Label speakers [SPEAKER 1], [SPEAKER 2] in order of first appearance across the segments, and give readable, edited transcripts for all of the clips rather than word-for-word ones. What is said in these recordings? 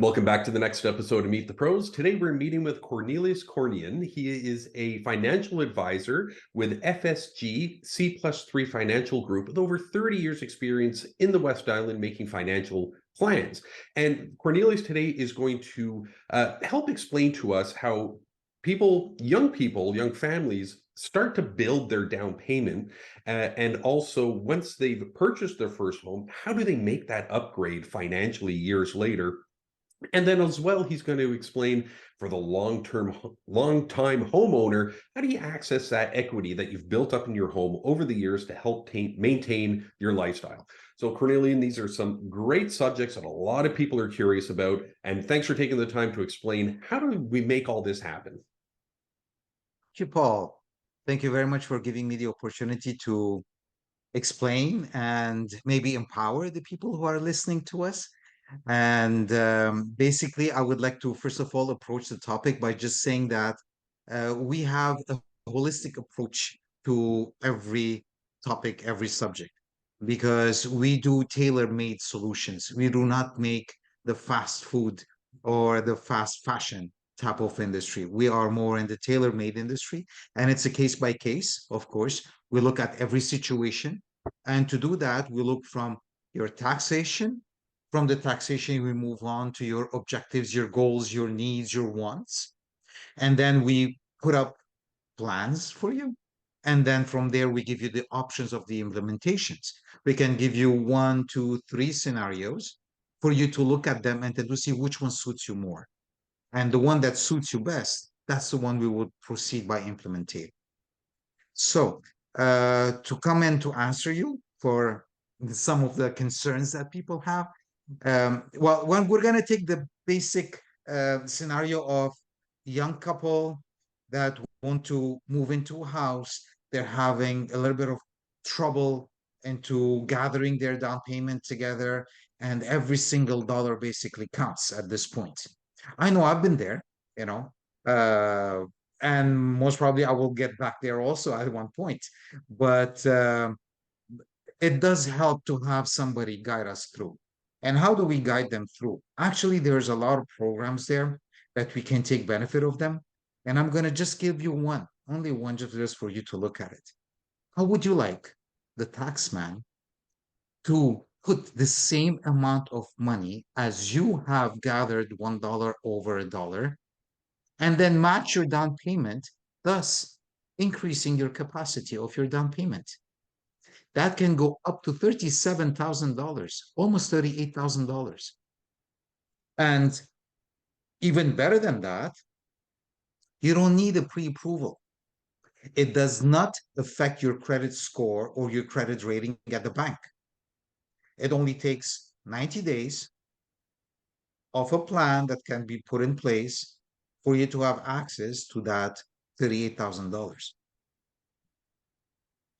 [SPEAKER 1] Welcome back to the next episode of Meet the Pros. Today we're meeting with Cornelius Cornoyan. He is a financial advisor with FSG C+3 Financial Group with over 30 years experience in the West Island making financial plans. And Cornelius today is going to help explain to us how young people, young families start to build their down payment. And also once they've purchased their first home, how do they make that upgrade financially years later? And then as well, he's going to explain for the long-time homeowner, how do you access that equity that you've built up in your home over the years to help maintain your lifestyle? So Cornelian, these are some great subjects that a lot of people are curious about. And thanks for taking the time to explain how do we make all this happen?
[SPEAKER 2] Thank you, Paul. Thank you very much for giving me the opportunity to explain and maybe empower the people who are listening to us. And basically, I would like to, first of all, approach the topic by just saying that we have a holistic approach to every topic, every subject, because we do tailor-made solutions. We do not make the fast food or the fast fashion type of industry. We are more in the tailor-made industry, and it's a case by case, of course. We look at every situation, and to do that, we look from your taxation. From the taxation, we move on to your objectives, your goals, your needs, your wants. And then we put up plans for you. And then from there, we give you the options of the implementations. We can give you 1, 2, 3 scenarios for you to look at them and to see which one suits you more. And the one that suits you best, that's the one we would proceed by implementing. So to come and to answer you for some of the concerns that people have, well, when we're going to take the basic scenario of young couple that want to move into a house, they're having a little bit of trouble into gathering their down payment together, and every single dollar basically counts at this point. I know I've been there, you know, uh, and most probably I will get back there also at one point, but it does help to have somebody guide us through. And how do we guide them through? Actually, there's a lot of programs there that we can take benefit of them. And I'm going to just give you one, only one, just for you to look at it. How would you like the tax man to put the same amount of money as you have gathered $1 over a dollar and then match your down payment, thus increasing your capacity of your down payment? That can go up to $37,000, almost $38,000. And even better than that, you don't need a pre-approval. It does not affect your credit score or your credit rating at the bank. It only takes 90 days of a plan that can be put in place for you to have access to that $38,000.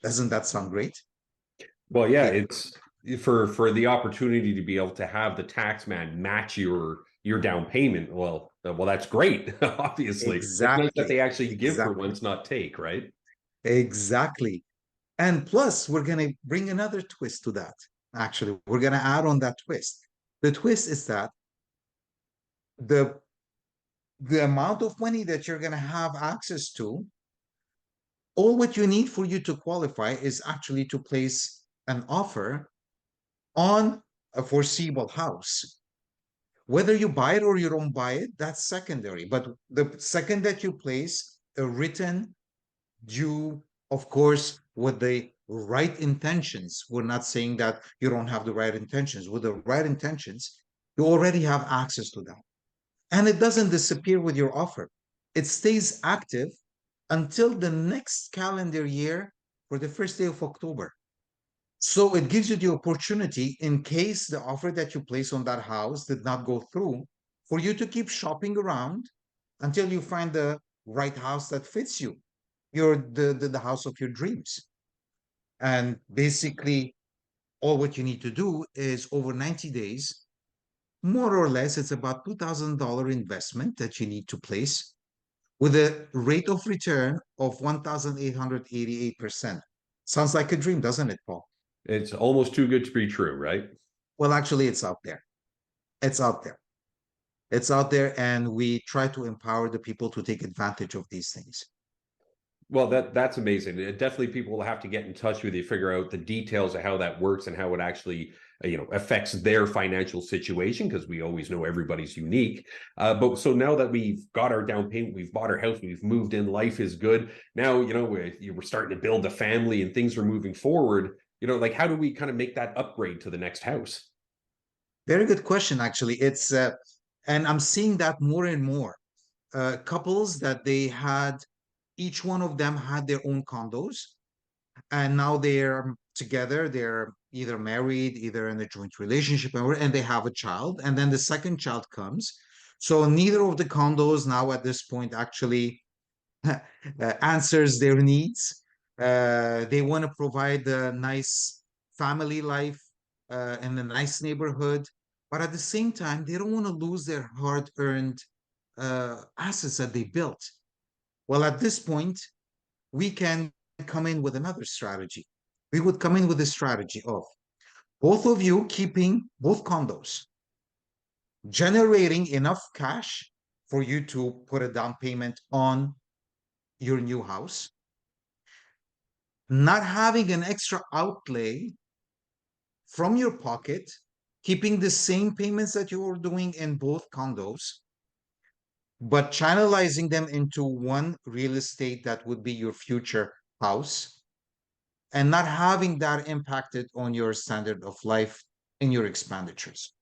[SPEAKER 2] Doesn't that sound great?
[SPEAKER 1] Well, yeah,
[SPEAKER 2] Okay,
[SPEAKER 1] it's for the opportunity to be able to have the tax man match your down payment. Well, that's great. Obviously, it's nice that
[SPEAKER 2] exactly.
[SPEAKER 1] they actually give for
[SPEAKER 2] Exactly.
[SPEAKER 1] once, not take, right?
[SPEAKER 2] Exactly. And plus, we're going to bring another twist to that. Actually, we're going to add on that twist. The twist is that the the amount of money that you're going to have access to, all what you need for you to qualify is actually to place an offer on a foreseeable house. Whether you buy it or you don't buy it, that's secondary. But the second that you place a written due, of course, with the right intentions. We're not saying that you don't have the right intentions. With the right intentions, you already have access to that. And it doesn't disappear with your offer. It stays active until the next calendar year for the first day of October. So it gives you the opportunity, in case the offer that you place on that house did not go through, for you to keep shopping around until you find the right house that fits you, the house of your dreams. And basically, all what you need to do is over 90 days, more or less, it's about $2,000 investment that you need to place with a rate of return of 1,888%. Sounds like a dream, doesn't it, Paul?
[SPEAKER 1] It's almost too good to be true, right?
[SPEAKER 2] Well, actually, it's out there. It's out there. It's out there, and we try to empower the people to take advantage of these things.
[SPEAKER 1] Well, that's amazing. Definitely, people will have to get in touch with you, figure out the details of how that works and how it actually, affects their financial situation, because we always know everybody's unique. But so now that we've got our down payment, we've bought our house, we've moved in, life is good. Now, we're starting to build a family and things are moving forward. Like, how do we kind of make that upgrade to the next house?
[SPEAKER 2] Very good question, actually. And I'm seeing that more and more. Couples that they had, each one of them had their own condos, and now they're together. They're either married, either in a joint relationship, and they have a child, and then the second child comes. So neither of the condos now at this point actually answers their needs. They want to provide a nice family life in a nice neighborhood, but at the same time, they don't want to lose their hard-earned assets that they built. Well, at this point, we can come in with another strategy. We would come in with a strategy of both of you keeping both condos, generating enough cash for you to put a down payment on your new house, not having an extra outlay from your pocket, keeping the same payments that you were doing in both condos, but channelizing them into one real estate that would be your future house, and not having that impacted on your standard of life and your expenditures.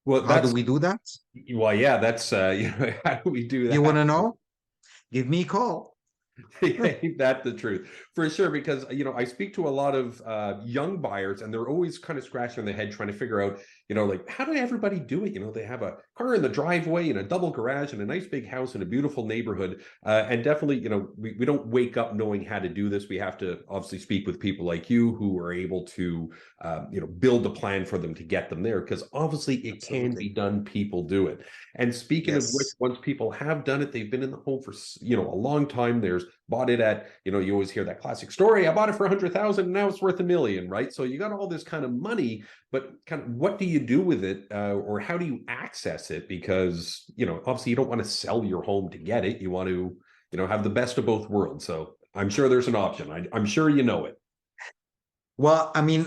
[SPEAKER 1] Well,
[SPEAKER 2] How do
[SPEAKER 1] that's
[SPEAKER 2] we do that?
[SPEAKER 1] well, yeah, that's how do we do
[SPEAKER 2] You want
[SPEAKER 1] that?
[SPEAKER 2] to know? Give me a call.
[SPEAKER 1] Ain't that the truth? For sure, because I speak to a lot of young buyers, and they're always kind of scratching their head trying to figure out, like, how do everybody do it? They have a car in the driveway and a double garage and a nice big house in a beautiful neighborhood. And definitely, we don't wake up knowing how to do this. We have to obviously speak with people like you who are able to build a plan for them to get them there, because obviously it can be
[SPEAKER 2] Absolutely.
[SPEAKER 1] done. People do it. And speaking of which,
[SPEAKER 2] Yes.
[SPEAKER 1] once people have done it, they've been in the home for a long time. There's bought it at, you always hear that classic story. I bought it for 100,000 and now it's worth 1 million, right? So you got all this kind of money, but kind of what do you do with it, or how do you access it? Because obviously you don't want to sell your home to get it. You want to have the best of both worlds. So I'm sure there's an option. I'm sure you know it.
[SPEAKER 2] Well, I mean,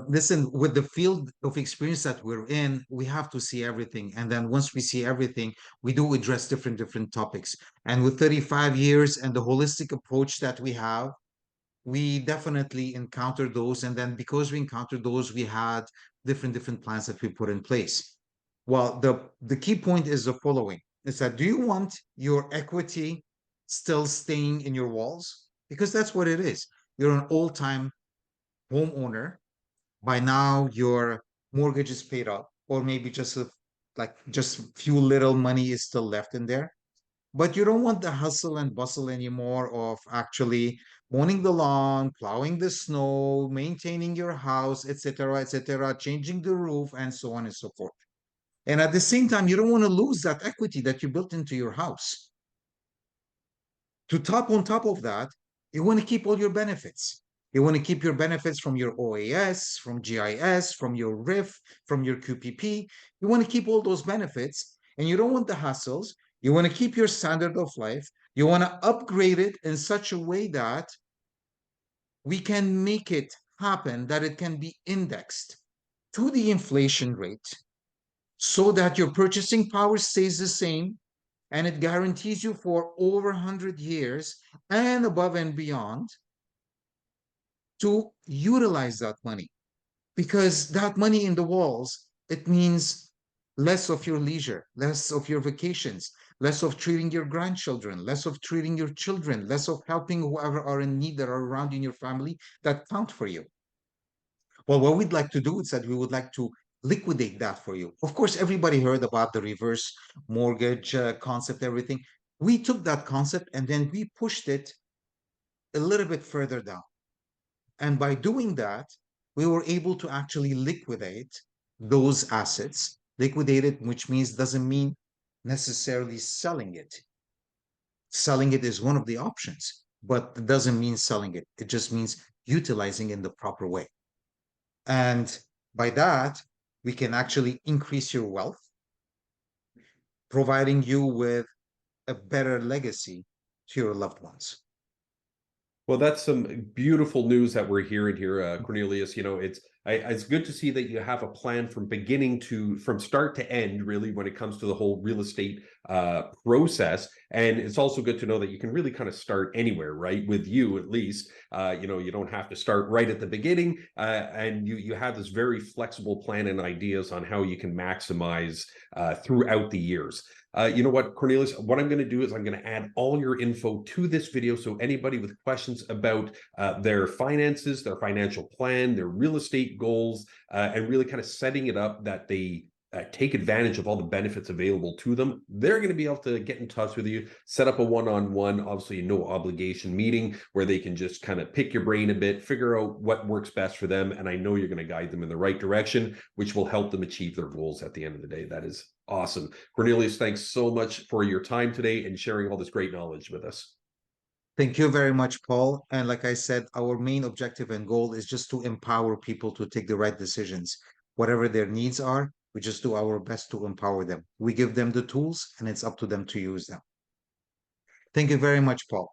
[SPEAKER 2] listen, with the field of experience that we're in, we have to see everything. And then once we see everything, we do address different topics. And with 35 years and the holistic approach that we have, we definitely encounter those. And then because we encountered those, we had different plans that we put in place. Well, the key point is the following: is that do you want your equity still staying in your walls? Because that's what it is. You're an old-time homeowner. By now your mortgage is paid off, or maybe just few little money is still left in there, but you don't want the hustle and bustle anymore of actually mowing the lawn, plowing the snow, maintaining your house, etc., changing the roof, and so on and so forth. And at the same time, you don't want to lose that equity that you built into your house. On top of that, you want to keep all your benefits. You want to keep your benefits from your OAS, from GIS, from your RIF, from your QPP. You want to keep all those benefits, and you don't want the hassles. You want to keep your standard of life. You want to upgrade it in such a way that we can make it happen, that it can be indexed to the inflation rate so that your purchasing power stays the same, and it guarantees you for over 100 years and above and beyond to utilize that money. Because that money in the walls, it means less of your leisure, less of your vacations, less of treating your grandchildren, less of treating your children, less of helping whoever are in need that are around in your family that count for you. Well, what we'd like to do is that we would like to liquidate that for you. Of course, everybody heard about the reverse mortgage concept, everything. We took that concept and then we pushed it a little bit further down. And by doing that, we were able to actually liquidate those assets. Liquidate it, which means doesn't mean necessarily selling it. Selling it is one of the options, but it doesn't mean selling it. It just means utilizing it in the proper way. And by that, we can actually increase your wealth. providing you with a better legacy to your loved ones.
[SPEAKER 1] Well, that's some beautiful news that we're hearing here, Cornelius. You know, it's good to see that you have a plan from start to end, really, when it comes to the whole real estate process. And it's also good to know that you can really kind of start anywhere, right? With you, at least, you know, you don't have to start right at the beginning, and you have this very flexible plan and ideas on how you can maximize throughout the years. You know what, Cornelius, what I'm going to do is I'm going to add all your info to this video. So anybody with questions about their finances, their financial plan, their real estate goals, and really kind of setting it up that they take advantage of all the benefits available to them, they're going to be able to get in touch with you, set up a one-on-one, obviously no obligation meeting where they can just kind of pick your brain a bit, figure out what works best for them. And I know you're going to guide them in the right direction, which will help them achieve their goals at the end of the day. That is awesome. Cornelius, thanks so much for your time today and sharing all this great knowledge with us.
[SPEAKER 2] Thank you very much, Paul. And like I said, our main objective and goal is just to empower people to take the right decisions. Whatever their needs are, we just do our best to empower them. We give them the tools, and it's up to them to use them. Thank you very much, Paul.